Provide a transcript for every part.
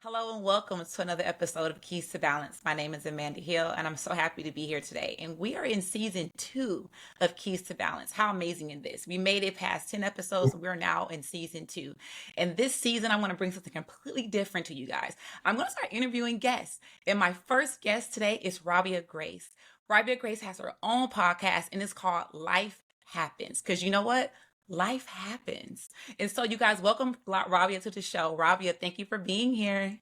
Hello and welcome to another episode of Keys to Balance. My name is Amanda Hill, and I'm so happy to be here today. And we are in season 2 of Keys to Balance. How amazing is this? We made it past 10 episodes, and we're now in season 2. And this season, I want to bring something completely different to you guys. I'm going to start interviewing guests. And my first guest today is Rabia Grace. Rabia Grace has her own podcast, and it's called Life Happens. Because you know what? Life happens. And so, you guys, welcome Rabia to the show. Rabia, thank you for being here.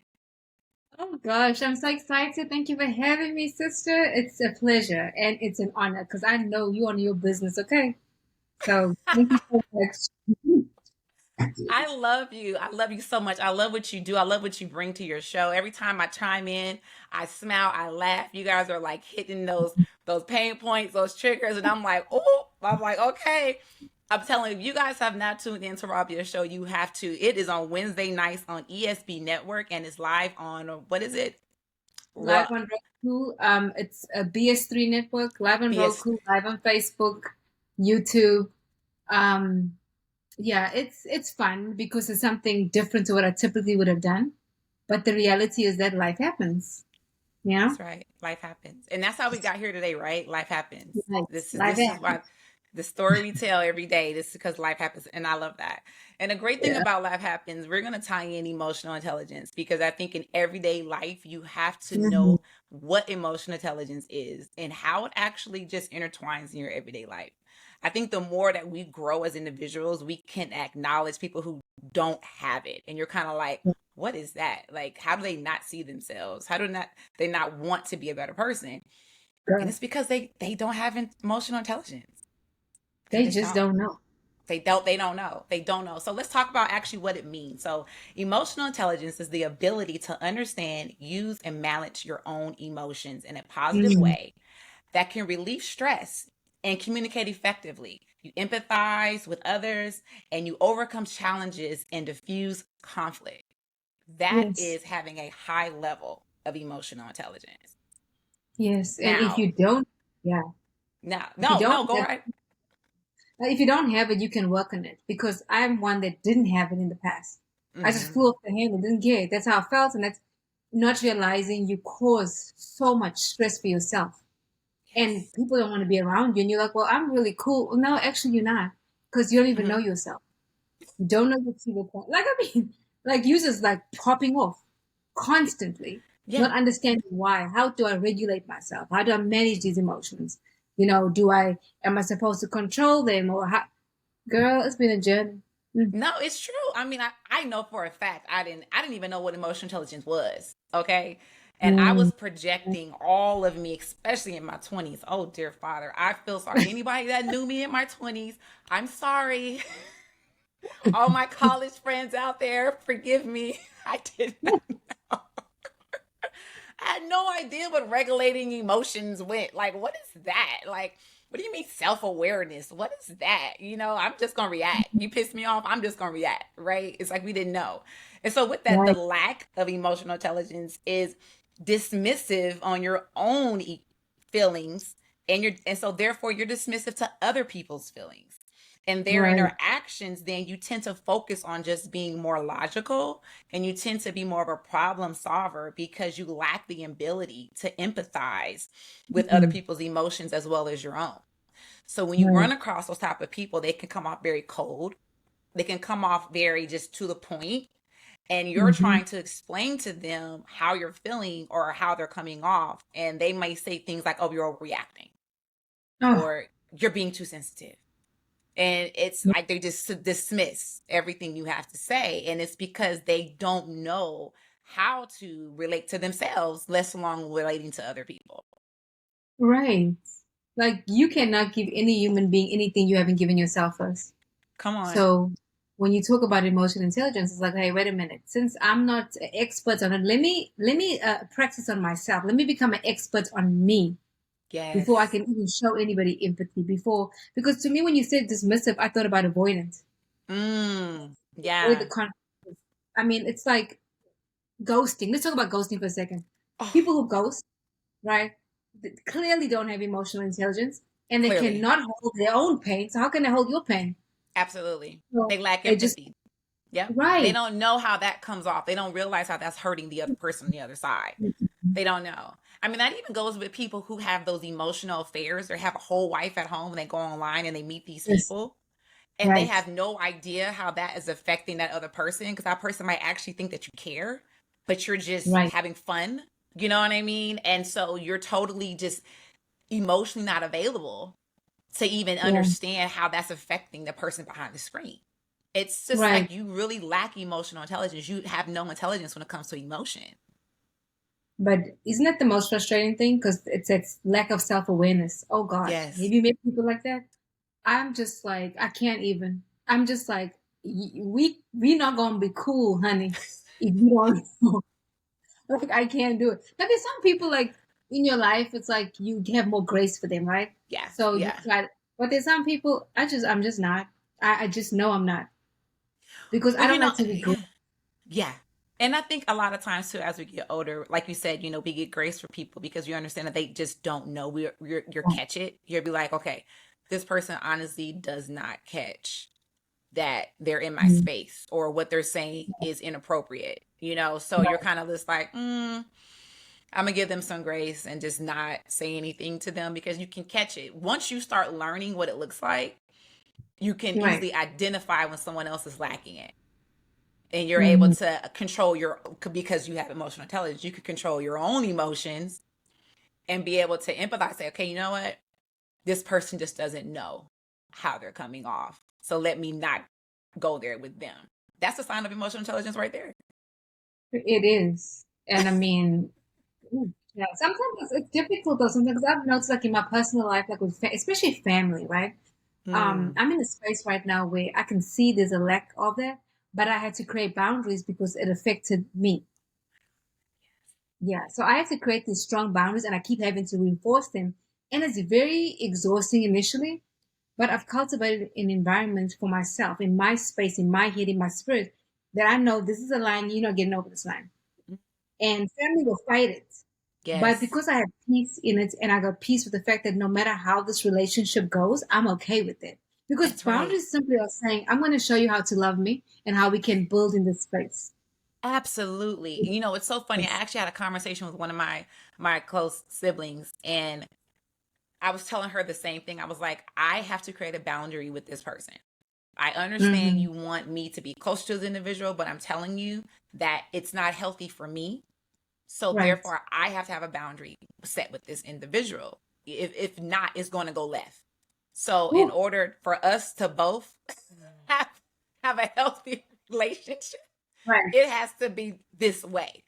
Oh gosh, I'm so excited. Thank you for having me, sister. It's a pleasure and it's an honor because I know you on your business, okay? So thank you so much. I love you. I love you so much. I love what you do. I love what you bring to your show. Every time I chime in, I smile, I laugh. You guys are like hitting those pain points, those triggers, and I'm like, okay. I'm telling you, if you guys have not tuned into Rabia's show, you have to. It is on Wednesday nights on ESB Network and it's live on what is it? Ru- Live on Roku. It's a BS3 network, live on BS. Roku, live on Facebook, YouTube. Um, yeah, it's fun because it's something different to what I typically would have done. But the reality is that life happens, you know? That's right. Life happens. And that's how we got here today, right? Life happens. Yes, This is life this is why happens. the story we tell every day, this is because life happens. And I love that. And the great thing Yeah. about life happens, we're gonna tie in emotional intelligence because I think in everyday life you have to Mhm. know what emotional intelligence is and how it actually just intertwines in your everyday life. I think the more that we grow as individuals, we can acknowledge people who don't have it. And you're kind of like, what is that? Like, how do they not see themselves? How do not they not want to be a better person? And Girl, it's because they don't have emotional intelligence. They they just just don't. don't know. They don't know. They don't know. So let's talk about actually what it means. So emotional intelligence is the ability to understand, use, and manage your own emotions in a positive Mm. way that can relieve stress and communicate effectively. You empathize with others and you overcome challenges and diffuse conflict. That Yes. is having a high level of emotional intelligence. Yes, and if Now, you don't, yeah, now, if you no, don't no, go have, right. if you don't have it, you can work on it because I'm one that didn't have it in the past. I just Mm-hmm. flew off the handle, didn't care. That's how I felt, and that's not realizing you cause so much stress for yourself, and Yes. people don't want to be around you, and you're like, well, I'm really cool. Well, no, actually, you're not, because you don't even know Mm-hmm. yourself. You don't know your trigger point. Like I mean, like users like popping off constantly, Yeah. not understanding why. How do I regulate myself? How do I manage these emotions? You know, am I supposed to control them or how? Girl, it's been a journey. Mm. No, it's true. I mean, I know for a fact I didn't even know what emotional intelligence was. Okay. And I Mm. was projecting all of me, especially in my 20s. Oh, dear Father. I feel sorry. Anybody that knew me in my 20s, I'm sorry. All my college friends out there, forgive me. I did not know. I had no idea what regulating emotions went. Like, what is that? Like, what do you mean self awareness? What is that? I'm just gonna react. You piss me off, I'm just gonna react, right? It's like we didn't know. And so, with that, the Right. lack of emotional intelligence is dismissive on your own feelings, and so therefore you're dismissive to other people's feelings and their Right. interactions. Then you tend to focus on just being more logical and you tend to be more of a problem solver because you lack the ability to empathize with other Mm. people's emotions as well as your own. So when you Right. run across those type of people, they can come off very cold. They can come off very just to the point, and you're Mm-hmm. trying to explain to them how you're feeling or how they're coming off, and they may say things like, "Oh, you're overreacting," Oh, or "You're being too sensitive." And it's yeah. like they just dismiss everything you have to say. And it's because they don't know how to relate to themselves, less along relating to other people. Right. Like you cannot give any human being anything you haven't given yourself first. Come on. So when you talk about emotional intelligence, it's like, hey, wait a minute. Since I'm not an expert on it, let me practice on myself. Let me become an expert on me before I Yes. can even show anybody empathy. Because to me, when you said dismissive, I thought about avoidance. Avoid the Yeah. conflict. I mean, it's like ghosting. Let's talk about ghosting for a second. Oh, People who ghost, right, clearly don't have emotional intelligence and they clearly. cannot hold their own pain. So how can they hold your pain? Absolutely. So They lack they just empathy. Yep. They Right. don't know how that comes off. They don't realize how that's hurting the other person on the other side. They don't know. I mean, that even goes with people who have those emotional affairs or have a whole wife at home and they go online and they meet these Yes. people and they Right. have no idea how that is affecting that other person because that person might actually think that you care, but you're just Right. having fun. You know what I mean? And so you're totally just emotionally not available to even Yeah. understand how that's affecting the person behind the screen. It's just Right. like you really lack emotional intelligence. You have no intelligence when it comes to emotion. But isn't that the most frustrating thing? Because it's lack of self-awareness. Oh gosh, have Yes. you met people like that? I'm just like, I can't even. I'm just like, we not gonna be cool, honey, if you don't know. Like I can't do it. Now there's some people like in your life, it's like you have more grace for them, right? Yes. So you Yeah. try, but there's some people I'm just not. I just know I'm not because I Well, don't like to regret. yeah. Yeah. And I think a lot of times too, as we get older, like you said, we get grace for people because you understand that they just don't know. You're catch it. You'll be like, okay, this person honestly does not catch that they're in my Mhm. space or what they're saying is inappropriate. So you're kind of just like, I'm gonna give them some grace and just not say anything to them because you can catch it. Once you start learning what it looks like, you can Right. easily identify when someone else is lacking it. And you're able Mhm. to control because you have emotional intelligence, you can control your own emotions and be able to empathize, say, okay, you know what? This person just doesn't know how they're coming off. So let me not go there with them. That's a sign of emotional intelligence right there. It is, and I mean, yeah. Sometimes it's difficult though. Sometimes I've noticed, like in my personal life, like with especially family, right? Mm, I'm in a space right now where I can see there's a lack of that, but I had to create boundaries because it affected me. Yeah, so I had to create these strong boundaries, and I keep having to reinforce them, and it's very exhausting initially. But I've cultivated an environment for myself, in my space, in my head, in my spirit, that I know this is a line, you're not getting over this line, and family will fight it. But yes, because I have peace in it and I got peace with the fact that no matter how this relationship goes, I'm okay with it. Because that's right. boundaries simply are saying, I'm going to show you how to love me and how we can build in this space. Absolutely. It's so funny. I Yes. actually had a conversation with one of my close siblings, and I was telling her the same thing. I was like, I have to create a boundary with this person. I understand Mm-hmm. you want me to be close to the individual, but I'm telling you that it's not healthy for me. So Right. therefore, I have to have a boundary set with this individual. If not, it's going to go left. So in Ooh, order for us to both have have a healthy relationship, right. it has to be this way.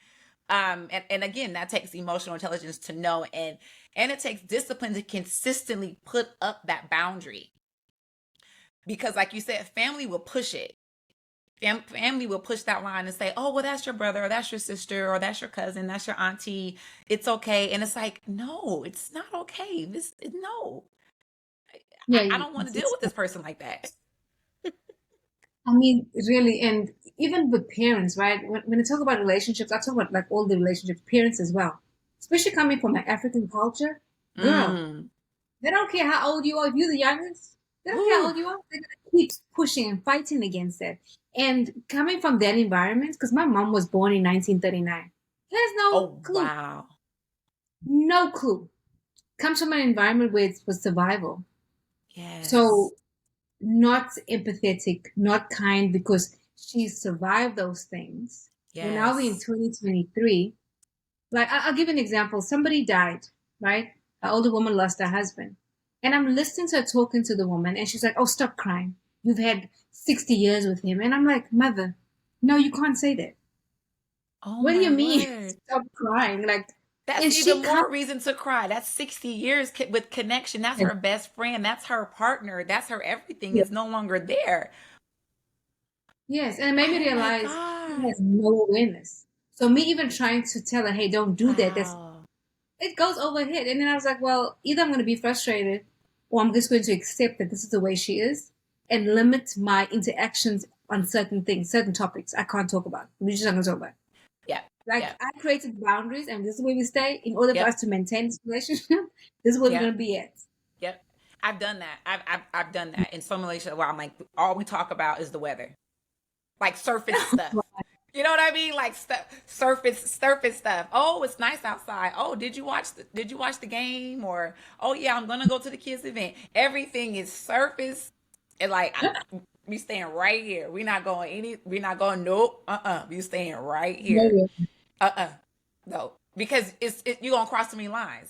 And again, that takes emotional intelligence to know, and it takes discipline to consistently put up that boundary because, like you said, family will push it. Family will push that line and say, "Oh, well, that's your brother, or that's your sister, or that's your cousin, that's your auntie. It's okay." And it's like, no, it's not okay. No, Yeah, I don't want to deal it's, with this person like that. I mean, really, and even with parents, right? When I talk about relationships, I talk about like all the relationships, parents as well. Especially coming from an African culture, girl, Mm. they don't care how old you are. If you're the youngest, they don't care how Whew. old you are. They're gonna keep pushing and fighting against it. And coming from that environment, because my mom was born in 1939, has no Oh clue, wow. no clue. Comes from an environment where it was survival. Yes. So not empathetic, not kind, because she survived those things. Well, now we're in Yes. 2023. Like, I'll give an example. Somebody died, right? An older woman lost her husband. And I'm listening to her talking to the woman, and she's like, oh, stop crying. You've had 60 years with him. And I'm like, mother, no, you can't say that. Oh What do my you mean? word. Stop crying. Like, That's and even she comes, more reason to cry. That's 60 years with connection. That's her best friend. That's her partner. That's her everything is no longer there. yes, and it made me Oh my realize she God. has no awareness. So me even trying to tell her, hey, don't do that, that's Wow. it goes overhead. And then I was like, well, either I'm going to be frustrated or I'm just going to accept that this is the way she is and limit my interactions on certain things, certain topics I can't talk about. We're just not going to talk about. Yep. Like Yep. I created boundaries and this is where we stay in order for Yep. us to maintain this relationship. This is where we're going Yep. to be at. Yep. I've done that. I've done that in some relationships where I'm like, all we talk about is the weather. like surface stuff. You know what I mean? Like surface stuff. Oh, it's nice outside. Oh, did you watch the game? Or oh yeah, I'm gonna go to the kids event. Everything is surface, and like we staying right here. We're not going. Nope. We staying right here. Yeah. No, because you gonna cross too many lines.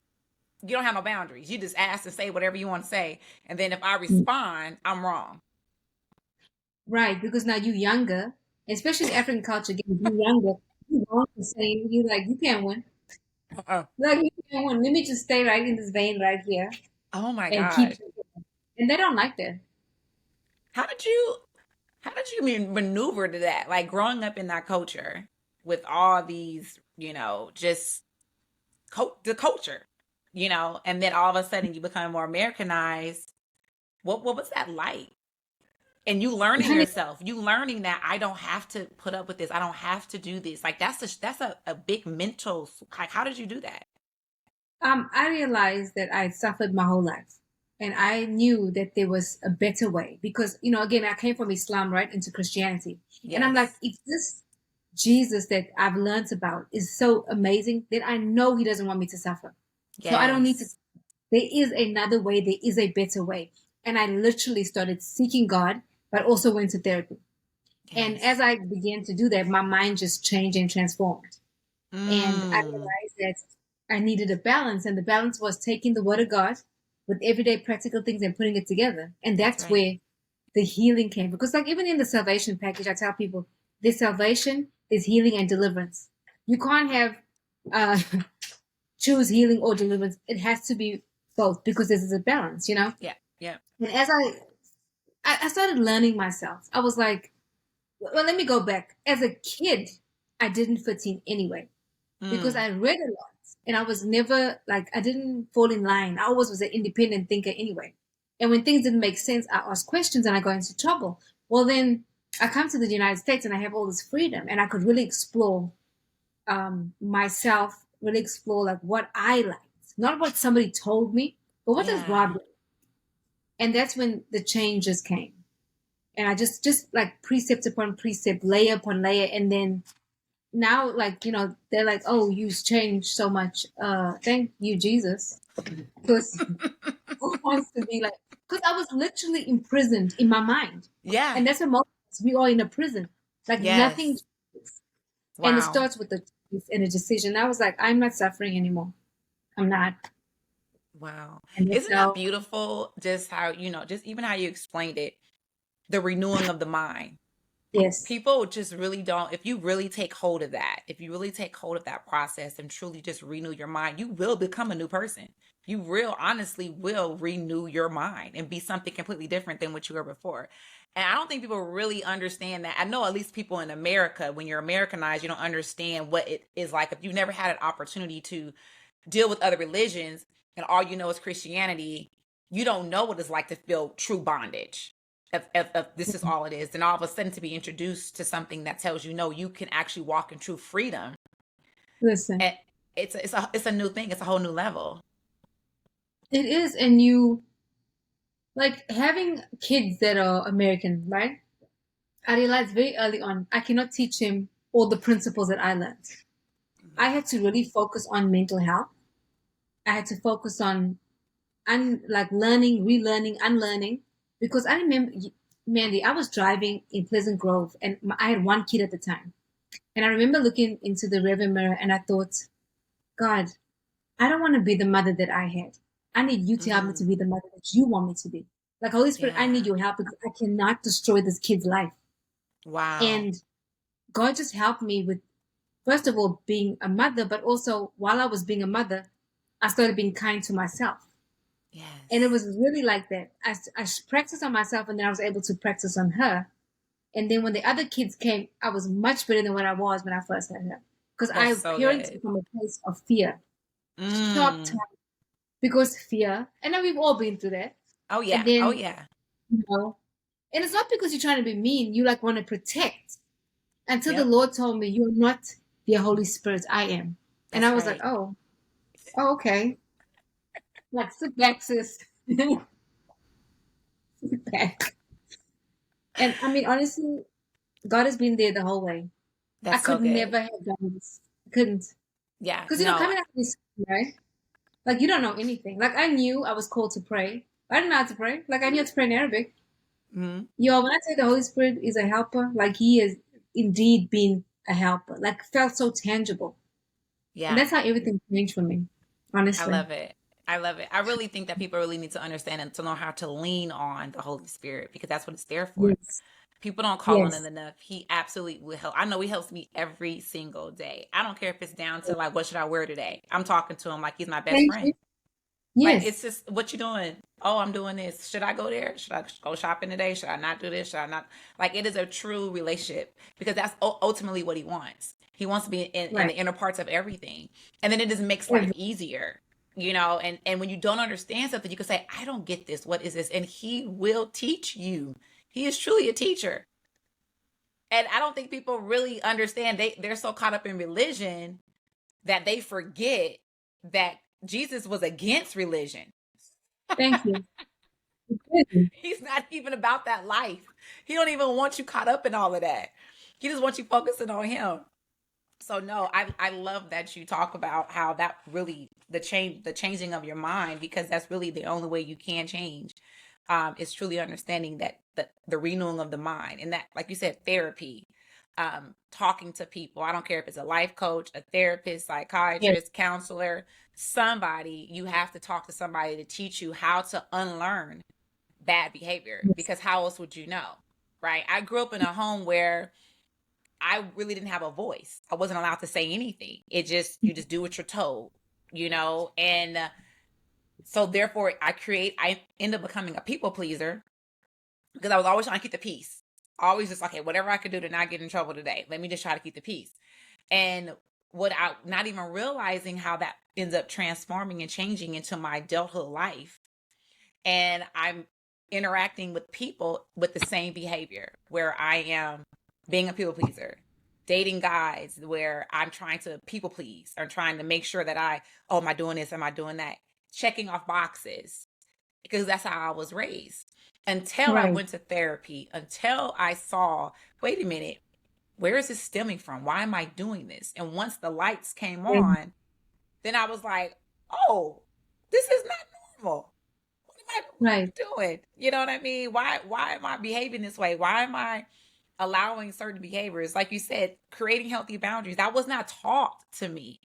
You don't have no boundaries. You just ask and say whatever you want to say, and then if I respond, I'm wrong. Right, because now you younger, especially in African culture, again, you younger, you want to say, you like, you can't win. Uh-uh. Like, you can't win. Let me just stay right in this vein right here Oh my and keep, gosh. and they don't like that. How did you how did you maneuver to that? Like growing up in that culture with all these, just the culture, and then all of a sudden you become more Americanized. What was that like? And you learning Honey, yourself, you learning that I don't have to put up with this. I don't have to do this. Like that's a big mental, like how did you do that? I realized that I suffered my whole life. And I knew that there was a better way because, again, I came from Islam right into Christianity. And I'm like, Yes. if this Jesus that I've learned about is so amazing, then I know he doesn't want me to suffer. So I don't need to. Yes. There is another way. There is a better way. And I literally started seeking God, but also went to therapy. And as Yes. I began to do that, my mind just changed and transformed. And I Mm. realized that I needed a balance, and the balance was taking the word of God with everyday practical things and putting it together. And That's that's right. where the healing came. Because, like, even in the salvation package, I tell people there's salvation, there's healing and deliverance. You can't have uh, choose healing or deliverance. It has to be both because this is a balance. Yeah. Yeah. And as I started learning myself, I was like, well, let me go back. As a kid, I didn't fit in anyway because Mm. I read a lot and I was never like, I didn't fall in line. I always was an independent thinker anyway. And when things didn't make sense, I asked questions and I got into trouble. Well, then I come to the United States and I have all this freedom and I could really explore myself, really explore like what I liked, not what somebody told me, but what does Yeah. Rob like? And that's when the changes came. And I just like precept upon precept, layer upon layer, and then now like they're like, oh, you've changed so much, thank you Jesus, because who wants to be like, because I was literally imprisoned in my mind, Yeah. and that's what most of us, we are in a prison, like nothing. Yes. And it Wow. starts with the choice and a decision. I was like, I'm not suffering anymore. I'm not. Wow. And that's Isn't that how. beautiful? Just how, just even how you explained it, the renewing of the mind. Yes. People just really don't, if you really take hold of that, if you really take hold of that process and truly just renew your mind, you will become a new person. You real honestly will renew your mind and be something completely different than what you were before. And I don't think people really understand that. I know at least people in America, when you're Americanized, you don't understand what it is like. If you've never had an opportunity to deal with other religions and all you know is Christianity, you don't know what it's like to feel true bondage. If this is all it is, then all of a sudden to be introduced to something that tells you no, you can actually walk in true freedom, Listen, and it's a new thing. It's a whole new level. it is, and you like having kids that are American, right? I realized very early on I cannot teach him all the principles that I learned. I had to really focus on mental health. I had to focus on like learning, relearning, unlearning. Because I remember, Mandy, I was driving in Pleasant Grove and I had one kid at the time. And I remember looking into the rearview mirror and I thought, God, I don't want to be the mother that I had. I need you to help me to Mm, be the mother that you want me to be. Like, Holy Spirit, I need yeah. your help because I cannot destroy this kid's life. Wow. And God just helped me with, first of all, being a mother, but also while I was being a mother, I started being kind to myself. And it Yes. was really like that. I practiced on myself and then I was able to practice on her. And then when the other kids came, I was much better than what I was when I first had her. Because That's I so parented good. from a place of fear, sharp Mm. time, because fear. And then we've all been through that. Oh And yeah. Oh then, yeah. you know, and it's not because you're trying to be mean, you like want to protect. Until the Yep. Lord told me, you're not the Holy Spirit, I am. And I That's was like, right. oh, okay. Like, sit back, sis. Sit back. And I mean, honestly, God has been there the whole way. I That's so could good. never have done this. Couldn't. Yeah, Because, no. coming out of this, right? Like, you don't know anything. Like, I knew I was called to pray. I didn't know how to pray. Like, I knew how to pray in Arabic. Mhm. Yo, when I say the Holy Spirit is a helper, like, he has indeed been a helper. Like, felt so tangible. And Yeah. that's how everything changed for me, I honestly. love it. I love it. I really think that people really need to understand and to know how to lean on the Holy Spirit because that's what it's there for. Yes. People don't call on it Yes. enough. He absolutely will help. I know he helps me every single day. I don't care if it's down to like, what should I wear today? I'm talking to him like he's my best Thank you. friend. Like it's Yes. just what you doing? Oh, I'm doing this. Should I go there? Should I go shopping today? Should I not do this? Should I not? Like it is a true relationship because that's ultimately what he wants. He wants to be in Right. the inner parts of everything, and then it just makes life Every- easier. And when you don't understand something, you can say, "I don't get this. What is this?" And he will teach you. He is truly a teacher, and I don't think people really understand. They're so caught up in religion that they forget that Jesus was against religion. Thank you. Good. He's not even about that life. He don't even want you caught up in all of that. He just wants you focusing on him. So no, I love that you talk about how that really the changing of your mind because that's really the only way you can change. Is truly understanding that the renewing of the mind and that, like you said, therapy, talking to people. I don't care if it's a life coach, a therapist, Yes. psychiatrist, counselor, somebody. You have to talk to somebody to teach you how to unlearn bad behavior Yes. because how else would you know? Right? I grew up in a home where I really didn't have a voice. I wasn't allowed to say anything. It just you just do what you're told. And so therefore I end up becoming a people pleaser because I was always trying to keep the peace. Always just okay, whatever I could do to not get in trouble today. Let me just try to keep the peace. And what I not even realizing how that ends up transforming and changing into my adulthood life and I'm interacting with people with the same behavior where I am being a people pleaser, dating guys where I'm trying to people please or trying to make sure that oh, am I doing this? Am I doing that? Checking off boxes because that's how I was raised until I Right. went to therapy, until I saw, wait a minute, where is this stemming from? Why am I doing this? And once the lights came Yes. on, then I was like, oh, this is not normal. What am Right. I doing? You know what I mean? Why am I behaving this way? Why am I allowing certain behaviors? Like you said, creating healthy boundaries. That was not taught to me.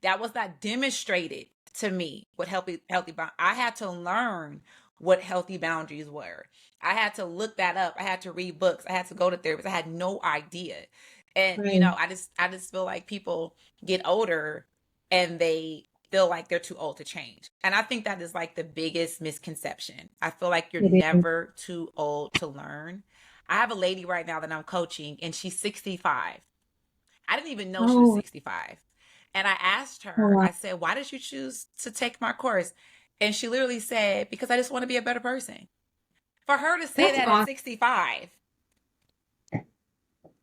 That was not demonstrated to me what healthy boundaries. I had to learn what healthy boundaries were. I had to look that up. I had to read books. I had to go to therapists. I had no idea. And Right. I just feel like people get older and they feel like they're too old to change. And I think that is like the biggest misconception. I feel like you're It is. never too old to learn. I have a lady right now that I'm coaching and she's 65. I didn't even know she was Oh, 65. And I asked oh, her, wow. I said, why did you choose to take my course? And she literally said, because I just want to be a better person. For her to say That's that at awesome. 65,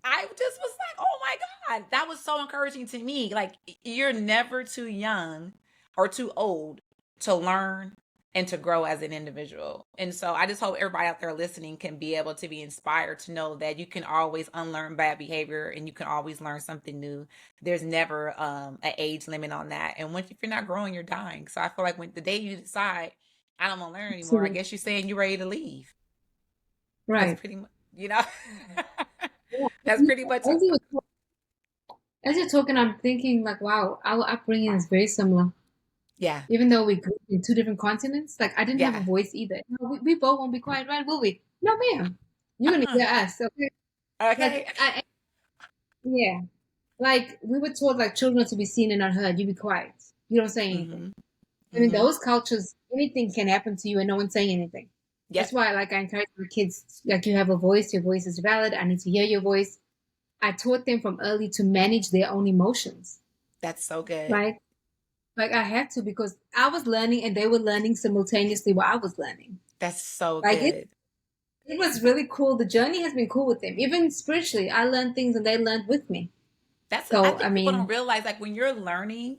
I just was like, oh my God, that was so encouraging to me. Like, you're never too young or too old to learn and to grow as an individual. And so I just hope everybody out there listening can be able to be inspired to know that you can always unlearn bad behavior and you can always learn something new. There's never an age limit on that. And if you're not growing, you're dying. So I feel like when the day you decide, I don't want to learn anymore, I Absolutely. guess you're saying you're ready to leave. That's Right. pretty much, you know, Yeah. that's pretty much. As you were, as you're talking, I'm thinking like, wow, our upbringing is very similar. Yeah. Even though we grew up in two different continents, like I didn't have a Yeah. voice either. No, we both won't be quiet, right? Will we? No, ma'am. You're gonna Uh-uh. hear us, okay? Okay. Like, yeah, like we were taught like children to be seen and not heard. You be quiet. You don't say anything. Mhm. And in Mhm. those cultures, anything can happen to you and no one's saying anything. That's Yep. why, like, I encourage my kids, like, you have a voice. Your voice is valid. I need to hear your voice. I taught them from early to manage their own emotions, That's so good. right? Like I had to because I was learning and they were learning simultaneously while I was learning. That's so Like good. it was really cool. The journey has been cool with them. Even spiritually, I learned things and they learned with me. I So I think people don't mean, realize like when you're learning,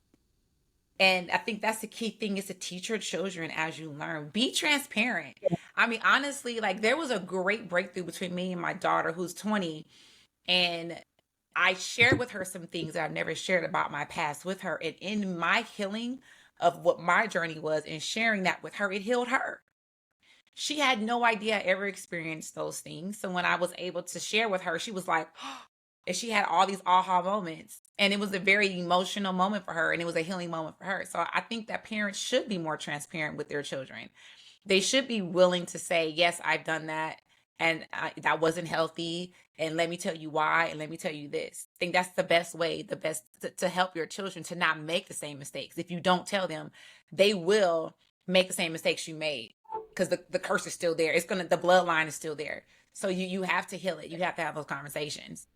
and I think that's the key thing is to teach your children as you learn. Be transparent. I mean, honestly, like there was a great breakthrough between me and my daughter who's 20. And I shared with her some things that I've never shared about my past with her. And in my healing of what my journey was and sharing that with her, it healed her. She had no idea I ever experienced those things. So when I was able to share with her, she was like, and she had all these aha moments. And it was a very emotional moment for her. And it was a healing moment for her. So I think that parents should be more transparent with their children. They should be willing to say, yes, I've done that. And that wasn't healthy. And let me tell you why. And let me tell you this. I think that's the best way, the best to help your children to not make the same mistakes. If you don't tell them, they will make the same mistakes you made, because the curse is still there. The bloodline is still there. So you have to heal it. You have to have those conversations.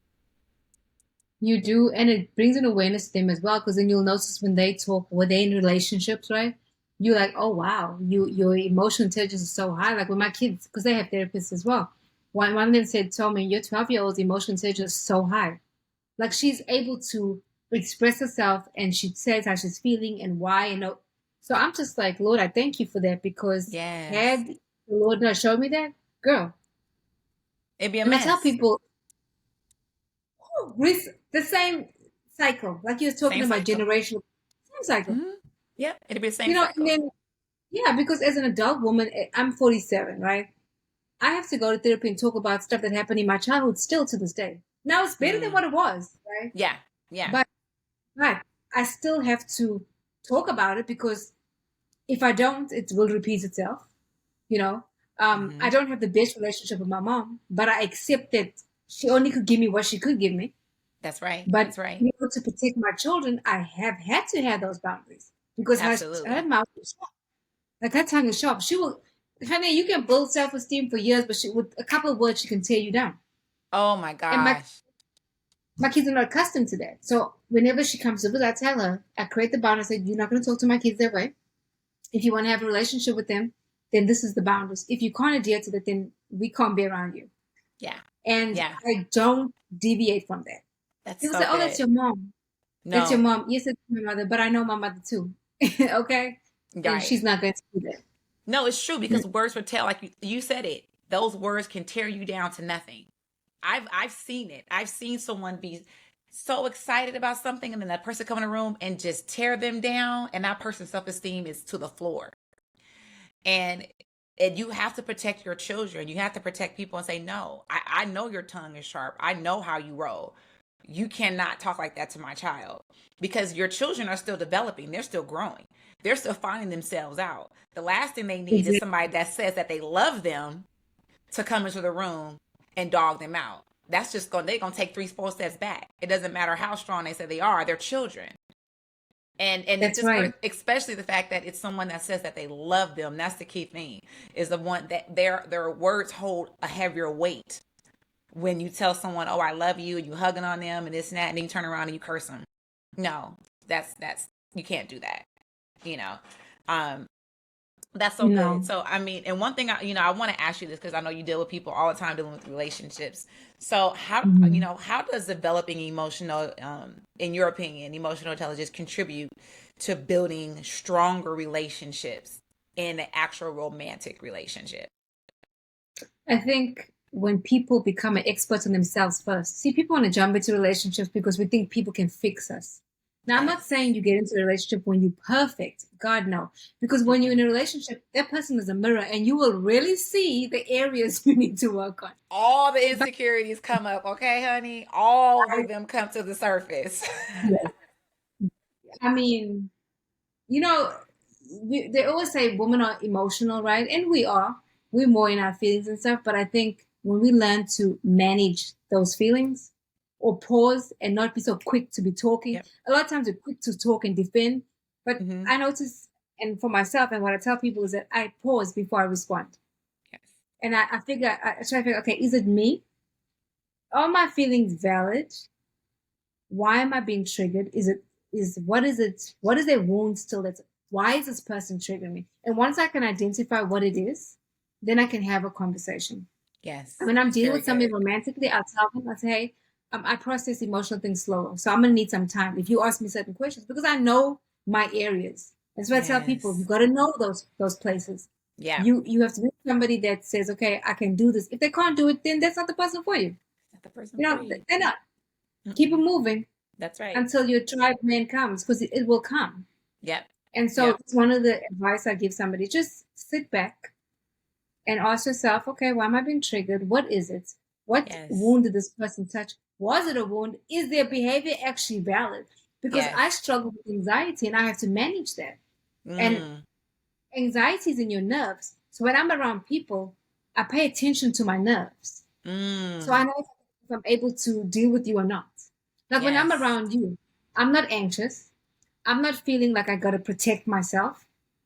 You do, and it brings an awareness to them as well, because then you'll notice when they talk, when they're in relationships, right? You're like, oh wow, your emotional intelligence is so high. Like with my kids, because they have therapists as well. One of them told me, your 12-year-old's emotional intelligence is so high. Like she's able to express herself, and she says how she's feeling and why. So I'm just like, Lord, I thank you for that, because Yes. had the Lord not showed me that, girl. It'd be a And I tell mess. people, the same cycle, like you were talking Same about cycle. generational, same cycle. Mm-hmm. Yep. It'd be the same And cycle. then yeah, because as an adult woman, I'm 47, right? I have to go to therapy and talk about stuff that happened in my childhood still to this day. Now it's better than Mm. what it was, right? Yeah. Yeah. But right, I still have to talk about it, because if I don't, it will repeat itself. You know, I Mm-hmm. don't have the best relationship with my mom, but I accept that she only could give me what she could give me. That's right. But That's right. in order to protect my children, I have had to have those boundaries, because her Absolutely. mouth is sharp. Like her tongue is sharp. She will, honey, you can build self esteem for years, but with a couple of words, she can tear you down. Oh my And gosh. my kids are not accustomed to that. So whenever she comes to visit, I tell her, I create the boundary. I say, you're not going to talk to my kids that way. If you want to have a relationship with them, then this is the boundaries. If you can't adhere to that, then we can't be around you. Yeah. And Yeah. I don't deviate from that. That's People so say, oh, that's good. your mom. That's your No. mom. Yes, it's my mother, but I know my mother too. Okay? And Right. she's not going to do that. No, it's true, because words would tell, like you said it. Those words can tear you down to nothing. I've seen it. I've seen someone be so excited about something, and then that person come in the room and just tear them down, and that person's self-esteem is to the floor. And you have to protect your children. You have to protect people and say, no, I know your tongue is sharp. I know how you roll. You cannot talk like that to my child, because your children are still developing. They're still growing. They're still finding themselves out. The last thing they need is Exactly. somebody that says that they love them to come into the room and dog them out. That's just they're going to take 3, 4 steps back. It doesn't matter how strong they say they are. They're children. And That's right. especially the fact that it's someone that says that they love them. That's the key thing, is the one that their words hold a heavier weight. When you tell someone, oh, I love you, and you hugging on them and this and that, and then you turn around and you curse them. No, that's you can't do that. You know, um, that's so good. No. So I mean, and one thing I want to ask you this, because I know you deal with people all the time dealing with relationships. So Mhm. how does developing in your opinion, emotional intelligence contribute to building stronger relationships in an actual romantic relationship? I think when people become an expert on themselves first, see, people want to jump into relationships because we think people can fix us. Now, I'm not Yes. saying you get into a relationship when you're perfect. God, no. Because when you're in Mm-mm. a relationship, that person is a mirror, and you will really see the areas you need to work on. All the But insecurities come up, okay, honey? All I, of them come to the surface. yes. I mean, you know, they always say women are emotional, right? And we are. We're more in our feelings and stuff. But I think when we learn to manage those feelings, or pause and not be so quick to be talking, Yep. a lot of times we're quick to talk and defend. But Mm-hmm. I notice, and for myself, and what I tell people is that I pause before I respond. Yes. And I figure, I try to figure, okay, is it me? Are my feelings valid? Why am I being triggered? What is their wound still? That's why is this person triggering me? And once I can identify what it is, then I can have a conversation. Yes. When I'm It's dealing very with somebody good. romantically, I'll tell them, I say, hey, I process emotional things slower, so I'm gonna need some time if you ask me certain questions, because I know my areas. That's why I tell people, you Yes. got to know those places. Yeah. You have to be somebody that says, okay, I can do this. If they can't do it, then that's not the person for you. the person You know, free. they're not. Keep it Mm-mm. moving That's right. until your tribe man comes, because it will come. Yep. And so Yep. it's one of the advice I give somebody: just sit back and ask yourself, okay, why am I being triggered? What is it? What Yes. wound did this person touch? Was it a wound? Is their behavior actually valid? Because I Yes. struggle with anxiety and I have to manage that. And Mm. anxiety is in your nerves. So when I'm around people, I pay attention to my nerves. So I Mm. know if I'm able to deal with you or not. Like when I'm Yes. around you, I'm not anxious. I'm not feeling like I got to protect myself.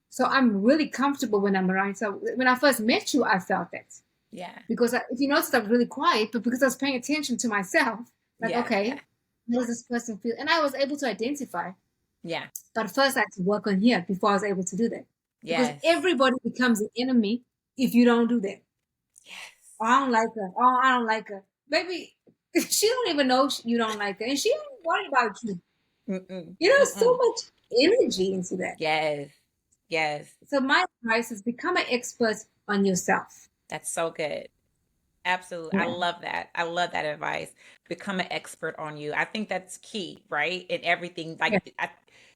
So I'm really comfortable when I'm around. So when I first met you, I felt that. Yeah. Because if you notice, I'm really quiet, but because I was paying attention to myself, like, Yeah. Yeah. okay, how does this person feel? And I was able to identify. Yeah. But first, I had to work on here before I was able to do that. Because Yes. everybody becomes an enemy if you don't do that. Oh, I Yes. don't like her. Oh, I don't like her. Baby, she don't even know you don't like her. And she don't worry about you. Mm-mm. You know, so Mm-mm. much energy into that. Yes. Yes. So my advice is become an expert on yourself. That's so good. Absolutely. I Yeah. love that. I love that advice. Become an expert on you. I think that's key, right? In everything. Yeah.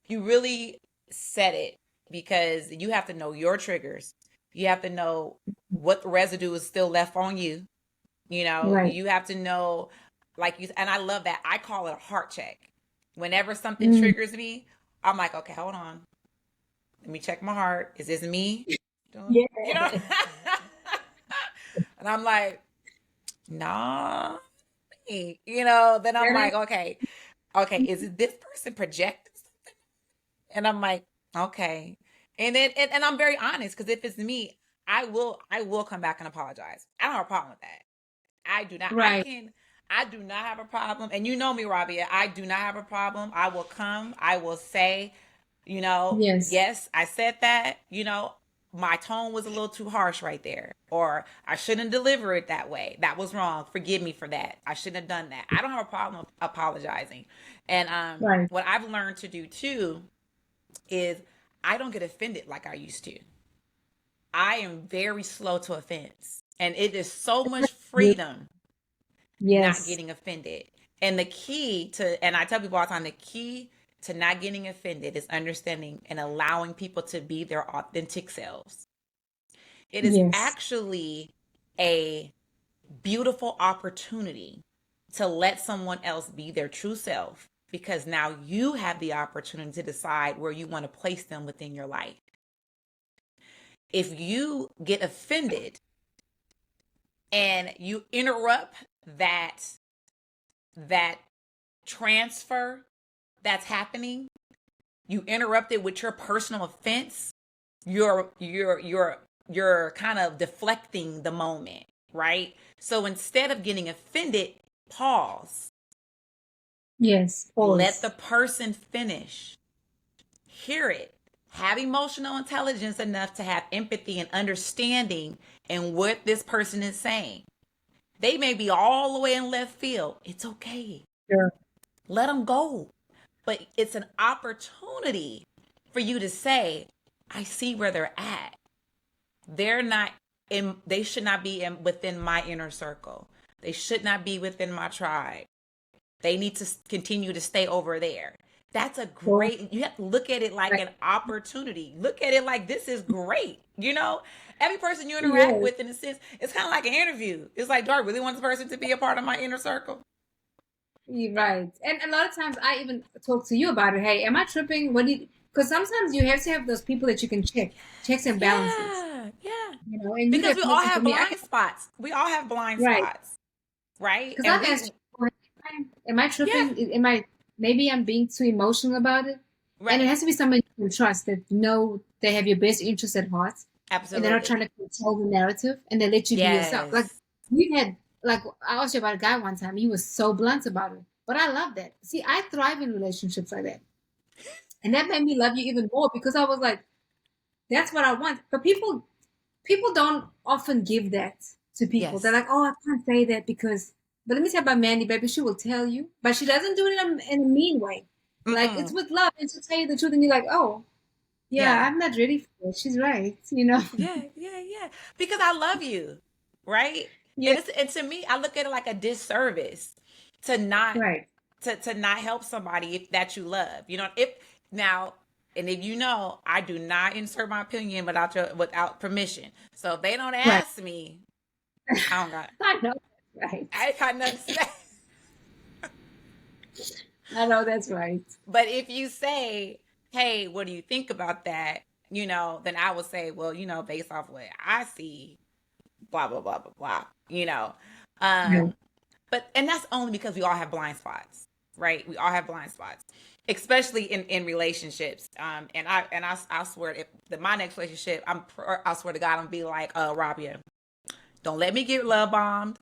You really said it because you have to know your triggers. You have to know what residue is still left on you. Right. You have to know, and I love that. I call it a heart check. Whenever something Mm. triggers me, I'm like, okay, hold on. Let me check my heart. Is this me? Yeah. And I'm like, nah. Then I'm That like, ain't okay, is it this person projecting something? And I'm like, okay. And I'm very honest because if it's me, I will come back and apologize. I don't have a problem with that. I do not. right. I do not have a problem. And you know me, Rabia. I do not have a problem. I will come. I will say, Yes. yes, I said that. My tone was a little too harsh right there, or I shouldn't deliver it that way. That was wrong. Forgive me for that. I shouldn't have done that. I don't have a problem apologizing. And Right. what I've learned to do too is I don't get offended like I used to. I am very slow to offense, and it is so much freedom not Yes. getting offended. And and I tell people all the time, the key to not getting offended is understanding and allowing people to be their authentic selves. It is Yes. actually a beautiful opportunity to let someone else be their true self because now you have the opportunity to decide where you want to place them within your life. If you get offended and you interrupt that transfer that's happening, you interrupt it with your personal offense, you're kind of deflecting the moment, right? So instead of getting offended, pause. Yes. Let the Pause. person finish. Hear it. Have emotional intelligence enough to have empathy and understanding in what this person is saying. They may be all the way in left field. It's okay. Sure. Let them go. But it's an opportunity for you to say, I see where they're at. They're not they should not be within my inner circle. They should not be within my tribe. They need to continue to stay over there. That's a Pause. great, you have to look at it like Right. an opportunity. Look at it like this is great. Every person you interact Yes. with, in a sense, it's kind of like an interview. It's like, do I really want this person to be a part of my inner circle? You're right. And a lot of times I even talk to you about it. Hey, am I tripping? What do you, because sometimes you have to have those people that you can checks and balances, Yeah, yeah. and you Because have we to all listen for have me. blind spots. We all have blind Right. spots, right? Because And I've we, asked you, am I yeah, tripping? Am I, maybe I'm being too emotional about it? And it right. has to be someone you can trust that know they have your best interest at heart and they're not trying Absolutely. to control the narrative and they let you be yourself. Like Yes. we had, like I asked you about a guy one time, he was so blunt about it. But I love that. See, I thrive in relationships like that. And that made me love you even more because I was like, that's what I want. But people don't often give that to people. They're Yes. like, oh, I can't say that because. But let me tell you about Mandy, baby. She will tell you, but she doesn't do it in a mean way. Like it's Mm-mm. with love, and she'll tell you the truth, and you're like, oh, yeah, Yeah. I'm not ready for it. She's right, you know. Yeah. Yeah. Yeah. Because I love you, right? Yeah, and to me, I look at it like a disservice to not right, to not help somebody that you love. You know, if now and if you know, I do not insert my opinion without permission. So if they don't right. ask me, I don't got I know that's right. I ain't got nothing to say. I know that's right. But if you say, hey, what do you think about that? You know, then I would say, well, you know, based off what I see, blah, blah, blah, blah, blah, you know. Yeah. Um, but and that's only because we all have blind spots, right? We all have blind spots, especially in relationships. I swear, if my next relationship, I swear to God, I'm gonna be like, Rabia, don't let me get love bombed.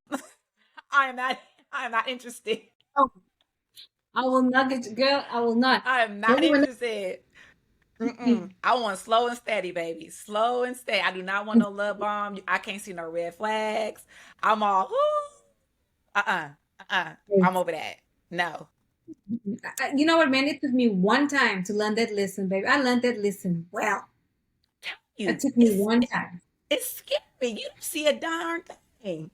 I am not, I am not interested. Oh, I will not get girl. I will not. I am Don't not even. interested. Mm-mm. I want slow and steady, baby. Slow and steady. I do not want no love bomb. I can't see no red flags. I'm all, I'm over that. No. You know what, man? It took me one time to learn that lesson, baby. I learned that lesson well. It You, took me one time. it's scary. You don't see a darn thing.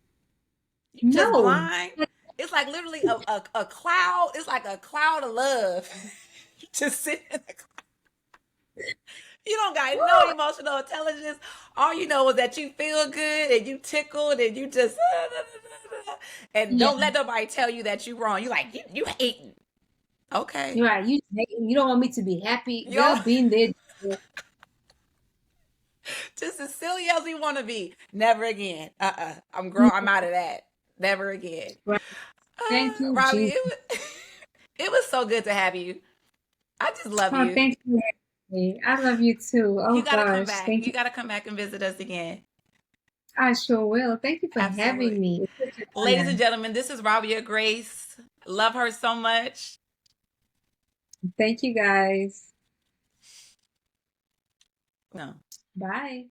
You just No. blind. It's like literally a cloud. It's like a cloud of love. You just sit in the cloud. You don't got no Woo! emotional intelligence. All you know is that you feel good and you tickled and you just and Yeah, don't let nobody tell you that you wrong. You like you hating. Okay. you're right. You don't want me to be happy, Yo, girl. Being there. just as silly as we want to be. Never again. I'm grown. I'm out of that. Never again. Right. Thank you, Robbie, Jesus. it was so good to have you. I just love Oh, you. thank you. Ashley. I love you too. Oh You got to come gosh, back. thank You you. got to come back and visit us again. I sure will. Thank you for having Absolutely. me. It's such an Ladies and honor. gentlemen, this is Rabia Grace. Love her so much. Thank you, guys. No. Bye.